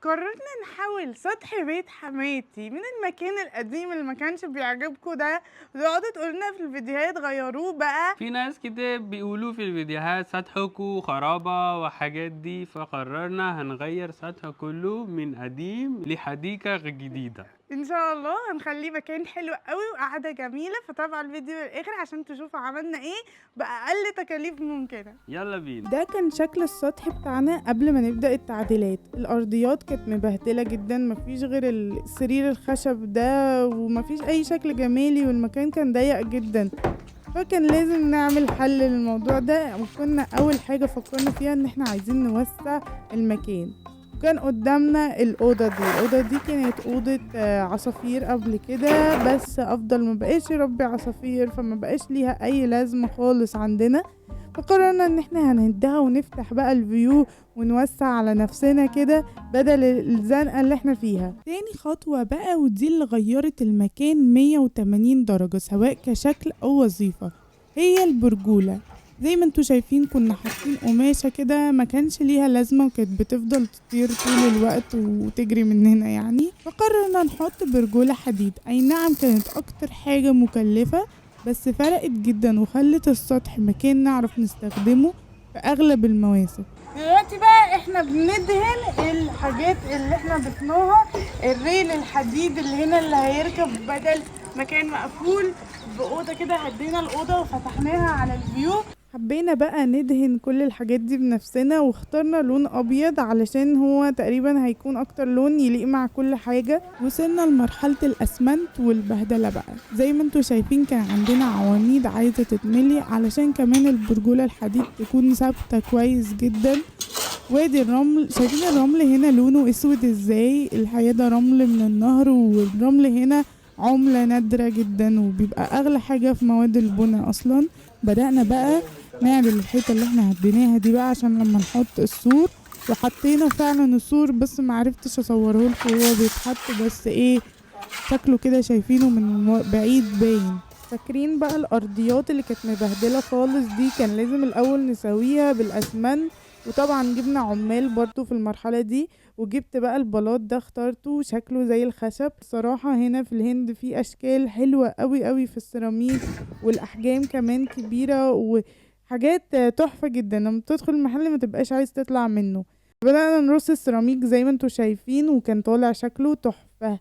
قررنا نحول سطح بيت حماتي من المكان القديم اللي ما كانش بيعجبكم ده، وتقعدوا تقولوا لنا في الفيديوهات غيروه بقى. في ناس كده بيقولوا في الفيديوهات سطحكوا خرابة وحاجات دي، فقررنا هنغير سطح كله من قديم لحديقة جديدة. ان شاء الله هنخليه مكان حلو قوي وقعده جميله، فتابعوا الفيديو للاخر عشان تشوفوا عملنا ايه باقل تكاليف ممكنه. يلا بينا. ده كان شكل السطح بتاعنا قبل ما نبدأ التعديلات. الأرضيات كانت مبهدلة جدا، مفيش غير السرير الخشب ده ومفيش أي شكل جمالي، والمكان كان ضيق جدا، فكان لازم نعمل حل للموضوع ده. وكنا أول حاجة فكرنا فيها إن احنا عايزين نوسع المكان. كان قدامنا الأوضة دي كانت أوضة عصافير قبل كده، بس أفضل ما بقاش يربي عصافير، فما بقاش ليها أي لازمة خالص عندنا. فقررنا ان احنا هنهدها ونفتح بقى الفيو ونوسع على نفسنا كده بدل الزنقة اللي احنا فيها. تاني خطوة بقى، ودي اللي غيرت المكان 180 درجة سواء كشكل او وظيفة، هي البرجولة. زي ما انتوا شايفين كنا حاطين قماشة كده ما كانش ليها لازمة، وكانت بتفضل تطير طول الوقت وتجري مننا يعني. فقررنا نحط برجولة حديد. اي نعم كانت اكتر حاجة مكلفة، بس فرقت جدا وخلت السطح مكان نعرف نستخدمه في اغلب المواسم. دلوقتي بقى احنا بندهن الحاجات اللي احنا ضفناها، الريل الحديد اللي هنا اللي هيركب بدل مكان مقفول بأوضة كده. هدينا الأوضة وفتحناها على الفيو. حبينا بقى ندهن كل الحاجات دي بنفسنا، واخترنا لون ابيض علشان هو تقريبا هيكون اكتر لون يليق مع كل حاجة. وصلنا لمرحلة الاسمنت والبهدلة بقى. زي ما انتوا شايفين كان عندنا عواميد عايزة تتملي علشان كمان البرجولة الحديد تكون ثابتة كويس جدا. وادي الرمل، شايفين الرمل هنا لونه اسود ازاي؟ الحقيقة ده رمل من النهر، والرمل هنا عملة نادرة جدا وبيبقى اغلى حاجة في مواد البناء اصلا. بدأنا بقى نعمل الحيطة اللي احنا هديناها دي بقى عشان لما نحط السور، وحطينا فعلا السور بس معرفتش اصوره لكم وهو بيتحط، بس ايه شكله كده شايفينه من بعيد باين. فاكرين بقى الارضيات اللي كانت مبهدله خالص دي؟ كان لازم الاول نسويها بالاسمنت، وطبعا جبنا عمال برضو في المرحله دي. وجبت بقى البلاط ده، اخترته شكله زي الخشب. صراحة هنا في الهند في اشكال حلوة قوي قوي في السيراميك، والاحجام كمان كبيرة وحاجات تحفة جدا. لما تدخل المحل ما تبقاش عايز تطلع منه. بدأنا نرص السيراميك زي ما انتوا شايفين، وكان طالع شكله تحفة.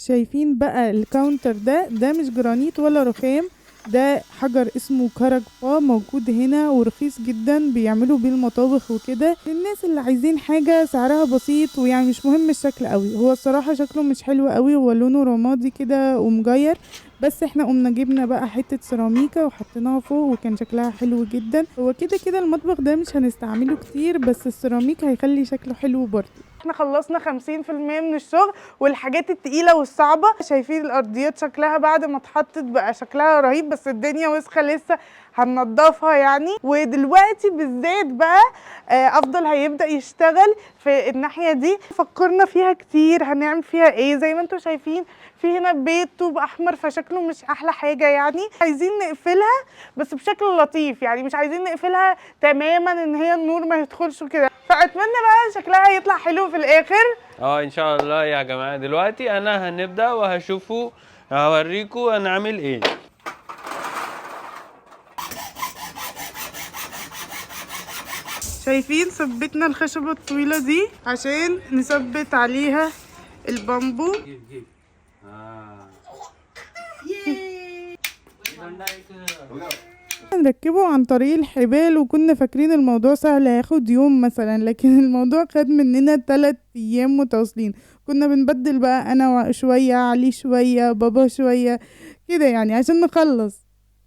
شايفين بقى الكاونتر ده مش جرانيت ولا رخام، ده حجر اسمه كركبا، موجود هنا ورخيص جدا، بيعملوا بيه المطابخ وكده للناس اللي عايزين حاجة سعرها بسيط، ويعني مش مهم الشكل قوي. هو الصراحة شكله مش حلو قوي، هو لونه رمادي كده ومجير، بس احنا قمنا جبنا بقى حتة سيراميكا وحطيناها فوق وكان شكلها حلو جدا. هو كده كده المطبخ ده مش هنستعمله كتير، بس السيراميك هيخلي شكله حلو برضه. احنا خلصنا 50% من الشغل، والحاجات التقيلة والصعبة شايفين الأرضيات شكلها بعد ما اتحطت بقى شكلها رهيب، بس الدنيا وسخة لسه هننضفها يعني. ودلوقتي بالذات بقى أفضل هيبدأ يشتغل في الناحية دي. فكرنا فيها كتير هنعمل فيها ايه. زي ما انتوا شايفين في هنا بيت طوب أحمر، فشكله مش أحلى حاجة يعني. عايزين نقفلها بس بشكل لطيف، يعني مش عايزين نقفلها تماما ان هي النور ما يدخلش كده. فأتمنى بقى شكلها يطلع حلو في الآخر. ان شاء الله يا جماعة. دلوقتي انا هنبدأ وهشوفوا هوريكوا هنعمل ايه. شايفين ثبتنا الخشبة الطويلة دي عشان نثبت عليها البامبو. نركبه عن طريق الحبال، وكنا فاكرين الموضوع سهل هياخد يوم مثلا، لكن الموضوع خد مننا 3 ايام متواصلين. كنا بنبدل بقى انا شوية، علي شوية، بابا شوية كده يعني عشان نخلص.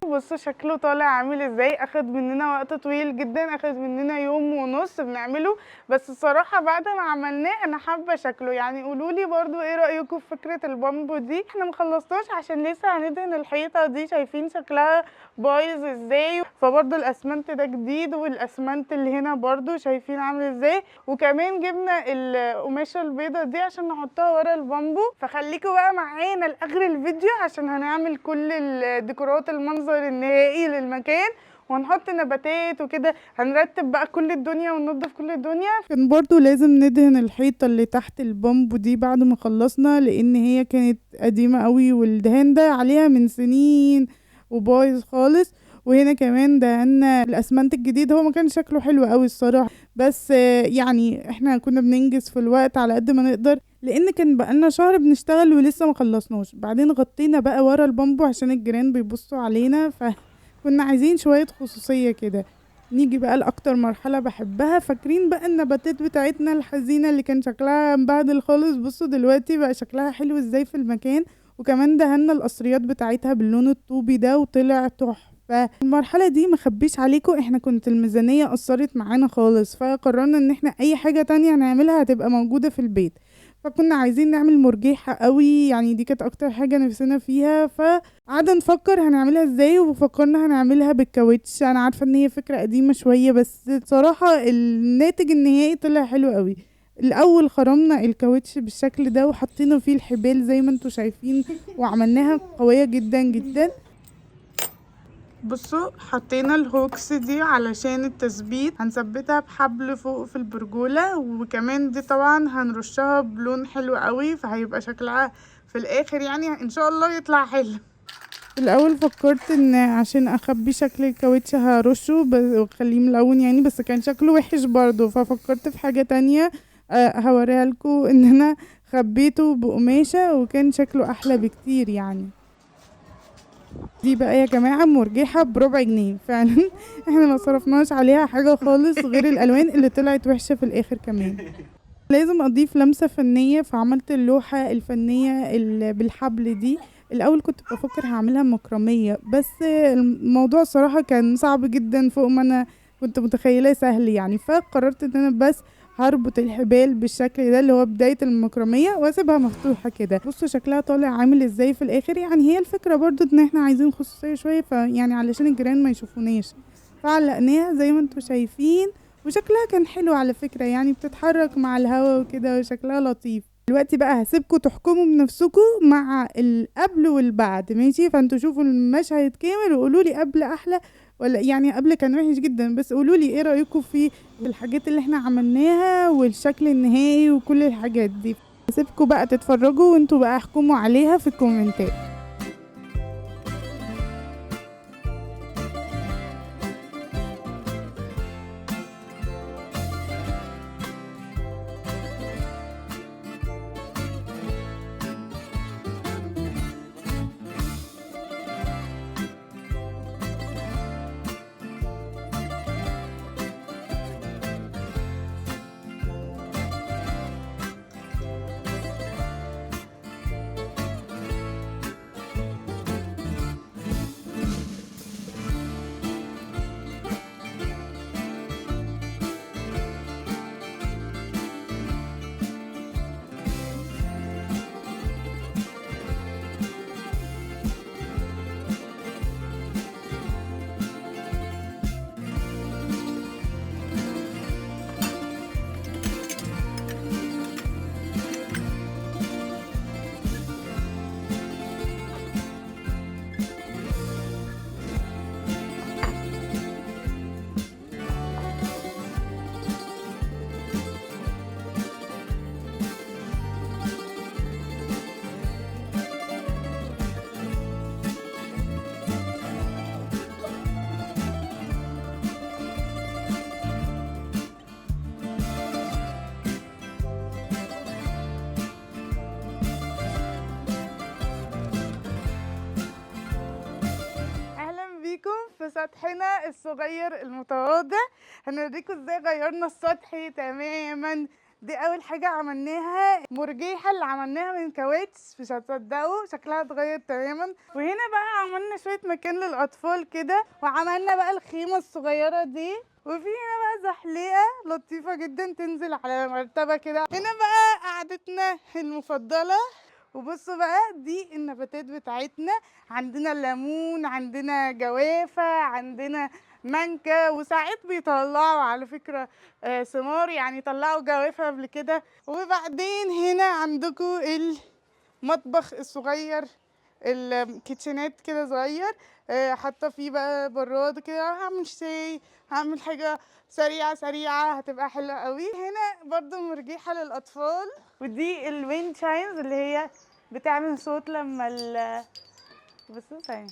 بصوا شكله طالع عامل ازاي. اخد مننا وقت طويل جدا، اخد مننا يوم ونص بنعمله، بس الصراحة بعد ما عملناه انا حابة شكله. يعني قولولي برضو ايه رأيكم في فكرة البامبو دي. احنا مخلصناش عشان لسه هندهن الحيطة دي، شايفين شكلها بايظ ازاي. فبرضو الاسمنت ده جديد، والاسمنت اللي هنا برضو شايفين عامل ازاي. وكمان جبنا القماشة البيضة دي عشان نحطها ورا البامبو. فخليكوا بقى معانا لاخر الفيديو عشان هنعمل كل الديكورات المنظر النهائي للمكان، وهنحط نباتات وكده، هنرتب بقى كل الدنيا وننضف كل الدنيا. كان برضو لازم ندهن الحيطة اللي تحت البامبو دي بعد ما خلصنا، لان هي كانت قديمة قوي والدهان ده عليها من سنين وبايظ خالص. وهنا كمان دهنا الاسمنت الجديد، هو ما كان شكله حلو قوي الصراحة، بس يعني احنا كنا بننجز في الوقت على قد ما نقدر، لان كان بقالنا شهر بنشتغل ولسه ما خلصناش. بعدين غطينا بقى ورا البامبو عشان الجيران بيبصوا علينا، فكنا عايزين شوية خصوصية كده. نيجي بقى لأكتر مرحلة بحبها، فاكرين بقى النباتات بتاعتنا الحزينة اللي كان شكلها مبهدل خالص؟ بصوا دلوقتي بقى شكلها حلو ازاي في المكان. وكمان دهنا القصريات بتاعتها باللون الطوبي ده وطلع تحفة. المرحلة دي مخبيش عليكم، احنا كنت الميزانية قصرت معانا خالص، فقررنا ان احنا اي حاجة تانية هنعملها هتبقى موجودة في البيت. فكنا عايزين نعمل مرجيحة قوي، يعني دي كانت اكتر حاجة نفسنا فيها. فقعدنا نفكر هنعملها ازاي، وفكرنا هنعملها بالكاوتش. انا عارفة ان هي فكرة قديمة شوية، بس صراحة الناتج النهائي طلع حلو قوي. الاول خرمنا الكاوتش بالشكل ده وحطينا فيه الحبال زي ما انتوا شايفين، وعملناها قوية جدا جدا. بصوا حطينا الهوكس دي علشان التثبيت، هنثبتها بحبل فوق في البرجولة، وكمان دي طبعا هنرشها بلون حلو قوي، فهيبقى شكلها في الاخر يعني ان شاء الله يطلع حلو. الاول فكرت ان عشان اخبي شكل الكاوتش هرشه واخليه ملون يعني، بس كان شكله وحش برضو، ففكرت في حاجة تانية هوريها لكم، ان انا خبيته بقماشة وكان شكله احلى بكتير يعني. دي بقى يا جماعة مرجحة ب4 جنيه فعلا. احنا ما صرفناش عليها حاجة خالص غير الالوان اللي طلعت وحشة في الاخر كمان. لازم اضيف لمسة فنية، فعملت اللوحة الفنية بالحبل دي. الاول كنت بفكر هعملها مكرمية، بس الموضوع صراحة كان صعب جدا فوق ما انا كنت متخيلة سهل يعني. فقررت ان انا بس هربط الحبال بالشكل ده اللي هو بداية المكرمية واسيبها مفتوحة كده. بصوا شكلها طالع عامل ازاي في الاخر. يعني هي الفكرة برضو ان احنا عايزين خصوصية شوية، فيعني علشان الجيران ما يشوفوناش، فعلقناها زي ما انتوا شايفين. وشكلها كان حلو على فكرة، يعني بتتحرك مع الهوا وكده وشكلها لطيف. دلوقتي بقى هسيبكم تحكموا بنفسكم مع القبل والبعد، ماشي؟ فانتوا شوفوا المشهد كامل وقولوا لي قبل احلى ولا يعني قبل كان وحش جدا، بس قولوا لي ايه رايكم في الحاجات اللي احنا عملناها والشكل النهائي وكل الحاجات دي. هسيبكم بقى تتفرجوا وانتوا بقى احكموا عليها في الكومنتات. في سطحنا الصغير المتواضع. هنوريكم ازاي غيرنا السطح تماما. دي اول حاجة عملناها، مرجيحة اللي عملناها من كاوتش، مش هتصدقوا شكلها اتغير تماما. وهنا بقى عملنا شوية مكان للاطفال كده، وعملنا بقى الخيمة الصغيرة دي، وفي هنا بقى زحليقة لطيفة جدا تنزل على مرتبة كده. هنا بقى قعدتنا المفضلة. وبصوا بقى دي النباتات بتاعتنا، عندنا الليمون، عندنا جوافة، عندنا مانكا، وساعات بيطلعوا على فكرة ثمار، يعني طلعوا جوافة قبل كده. وبعدين هنا عندكم المطبخ الصغير الكيتشنات كده صغير، حاطة فيه بقى براد كده، هاعمل شاي، هاعمل حاجة سريعة هتبقى حلوة أوي. هنا برضه مرجيحة للأطفال، ودي الwind chimes اللي هي بتعمل صوت لما بصوا ثانية.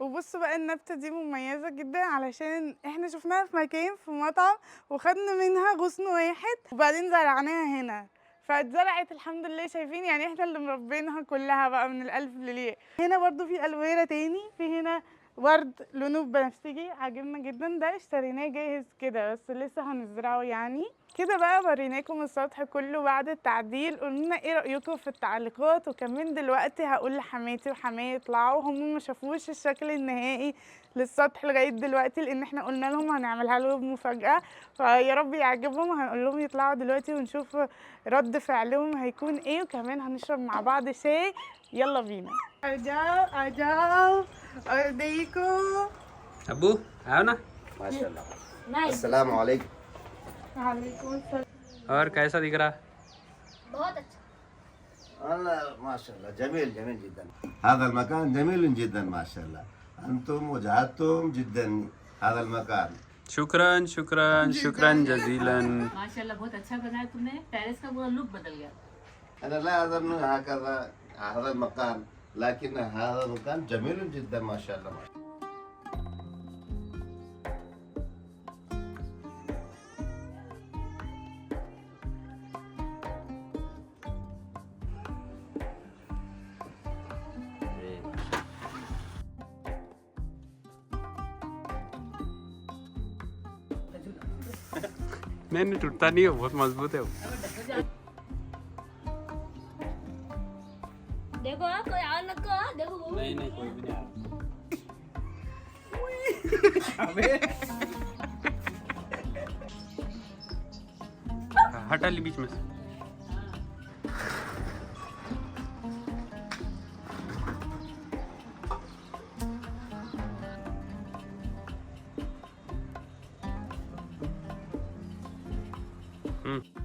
وبصوا بقى النبتة دي مميزة جدا علشان احنا شفناها في مكان في مطعم وخدنا منها غصن واحد وبعدين زرعناها هنا، فاتزرعت الحمد لله. شايفين يعني احنا اللي مربينها كلها بقى من الألف للياء. هنا برضو في ألويرة تاني، في هنا ورد لونه بنفسجي عاجبنا جدا، ده اشتريناه جاهز كده بس لسه هنزرعه يعني. كده بقى وريناكم السطح كله بعد التعديل. قولنا ايه رأيكم في التعليقات، وكمان دلوقتي هقول لحماتي وحماية يطلعوا، هم ما شافوش الشكل النهائي للسطح لغاية دلوقتي لان احنا قلنا لهم هنعملها لهم مفاجأة، فيا رب يعجبهم. هنقول لهم يطلعوا دلوقتي ونشوف رد فعلهم هيكون ايه، وكمان هنشرب مع بعض شاي. يلا بينا. اجاو اوديكم. ابو انا ما شاء الله. السلام عليكم. وعليكم السلام. और कैसा दिख रहा है? बहुत अच्छा। الله ما شاء الله جميل جميل جدا. هذا المكان جميل جدا ما شاء الله. أنتم وجهتم جدا هذا المكان. शुक्रान शुक्रान शुक्रान जजीलन। माशाल्लाह बहुत अच्छा बनाया तुमने, टेरेस का पूरा लुक बदल गया। أنا لا أظن هكذا هذا المكان، لكن هذا المكان جميل جدا ما شاء الله. नहीं नहीं टूटता नहीं है, बहुत मजबूत है वो। देखो कोई और नको, देखो नहीं नहीं कोई भी नहीं आ रहा। हटा ली बीच में से। हम्म